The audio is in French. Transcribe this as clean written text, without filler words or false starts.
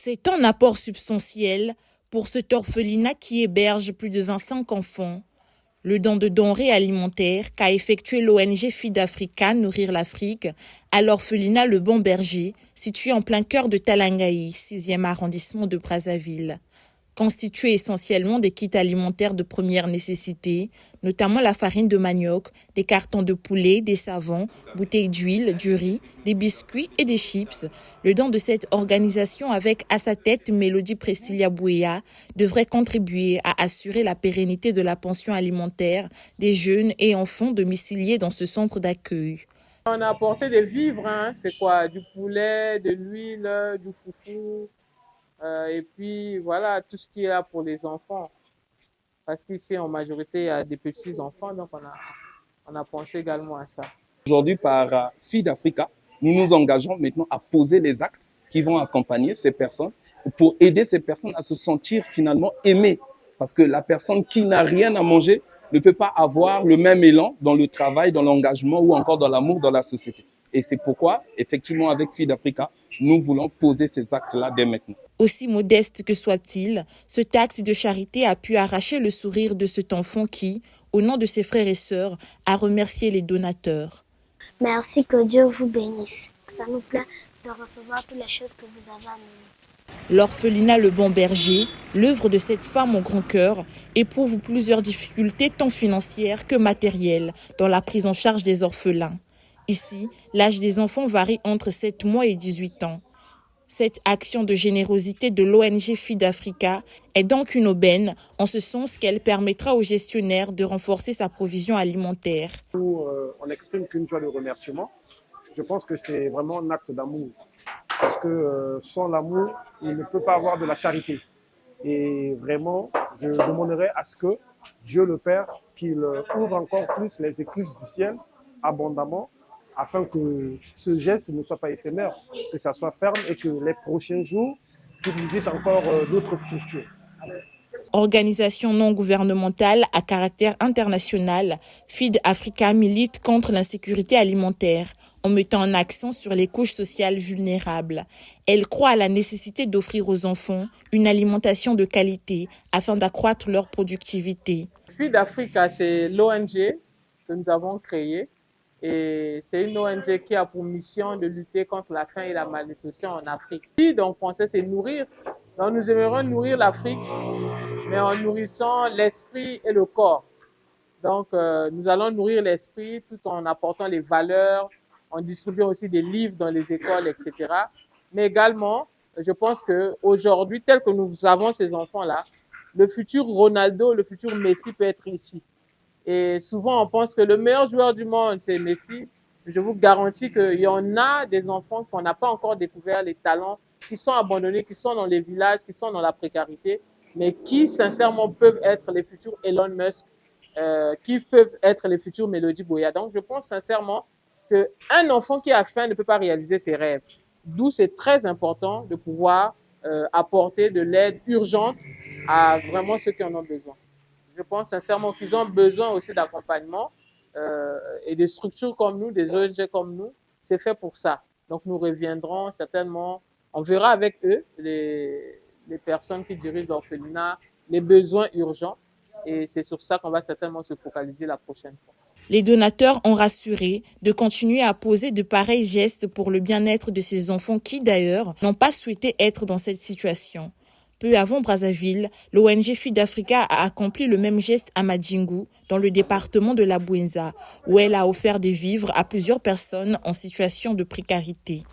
C'est un apport substantiel pour cet orphelinat qui héberge plus de 25 enfants. Le don de denrées alimentaires qu'a effectué l'ONG Feed Africa Nourrir l'Afrique à l'orphelinat Le Bon Berger, situé en plein cœur de Talangaï, 6e arrondissement de Brazzaville. Constitué essentiellement des kits alimentaires de première nécessité, notamment la farine de manioc, des cartons de poulet, des savons, bouteilles d'huile, du riz, des biscuits et des chips. Le don de cette organisation avec à sa tête Mélodie Prestilia Bouéa devrait contribuer à assurer la pérennité de la pension alimentaire des jeunes et enfants domiciliés dans ce centre d'accueil. On a apporté des vivres, c'est quoi? Du poulet, de l'huile, du foufou. Et puis voilà, tout ce qui est là pour les enfants. Parce qu'ici, en majorité, il y a des petits-enfants, donc on a pensé également à ça. Aujourd'hui, par Feed Africa, nous nous engageons maintenant à poser les actes qui vont accompagner ces personnes pour aider ces personnes à se sentir finalement aimées. Parce que la personne qui n'a rien à manger ne peut pas avoir le même élan dans le travail, dans l'engagement ou encore dans l'amour dans la société. Et c'est pourquoi, effectivement, avec Feed Africa, nous voulons poser ces actes-là dès maintenant. Aussi modeste que soit-il, cet acte de charité a pu arracher le sourire de cet enfant qui, au nom de ses frères et sœurs, a remercié les donateurs. Merci, que Dieu vous bénisse. Ça nous plaît de recevoir toutes les choses que vous avez à nous. L'orphelinat Le Bon Berger, l'œuvre de cette femme au grand cœur, éprouve plusieurs difficultés tant financières que matérielles dans la prise en charge des orphelins. Ici, l'âge des enfants varie entre 7 mois et 18 ans. Cette action de générosité de l'ONG Feed Africa est donc une aubaine, en ce sens qu'elle permettra au gestionnaire de renforcer sa provision alimentaire. On n'exprime qu'une joie de remerciement. Je pense que c'est vraiment un acte d'amour. Parce que sans l'amour, il ne peut pas avoir de la charité. Et vraiment, je demanderai à ce que Dieu le Père, qu'il ouvre encore plus les écluses du ciel abondamment, afin que ce geste ne soit pas éphémère, que ça soit ferme et que les prochains jours, qu'il visite encore d'autres structures. Organisation non gouvernementale à caractère international, Feed Africa milite contre l'insécurité alimentaire en mettant un accent sur les couches sociales vulnérables. Elle croit à la nécessité d'offrir aux enfants une alimentation de qualité afin d'accroître leur productivité. Feed Africa, c'est l'ONG que nous avons créée. Et c'est une ONG qui a pour mission de lutter contre la faim et la malnutrition en Afrique. Feed en français, c'est nourrir. Donc nous aimerions nourrir l'Afrique, mais en nourrissant l'esprit et le corps. Donc nous allons nourrir l'esprit tout en apportant les valeurs, en distribuant aussi des livres dans les écoles, etc. Mais également, je pense qu'aujourd'hui, tel que nous avons ces enfants-là, le futur Ronaldo, le futur Messi peut être ici. Et souvent, on pense que le meilleur joueur du monde, c'est Messi. Je vous garantis qu'il y en a des enfants qu'on n'a pas encore découvert les talents, qui sont abandonnés, qui sont dans les villages, qui sont dans la précarité, mais qui, sincèrement, peuvent être les futurs Elon Musk, qui peuvent être les futurs Mélodie Bouéa. Donc, je pense sincèrement qu'un enfant qui a faim ne peut pas réaliser ses rêves. D'où c'est très important de pouvoir apporter de l'aide urgente à vraiment ceux qui en ont besoin. Je pense sincèrement qu'ils ont besoin aussi d'accompagnement et des structures comme nous, des ONG comme nous, c'est fait pour ça. Donc nous reviendrons certainement, on verra avec eux, les personnes qui dirigent l'orphelinat, les besoins urgents et c'est sur ça qu'on va certainement se focaliser la prochaine fois. Les donateurs ont rassuré de continuer à poser de pareils gestes pour le bien-être de ces enfants qui d'ailleurs n'ont pas souhaité être dans cette situation. Peu avant Brazzaville, l'ONG Feed Africa a accompli le même geste à Madjingu, dans le département de la Bouenza, où elle a offert des vivres à plusieurs personnes en situation de précarité.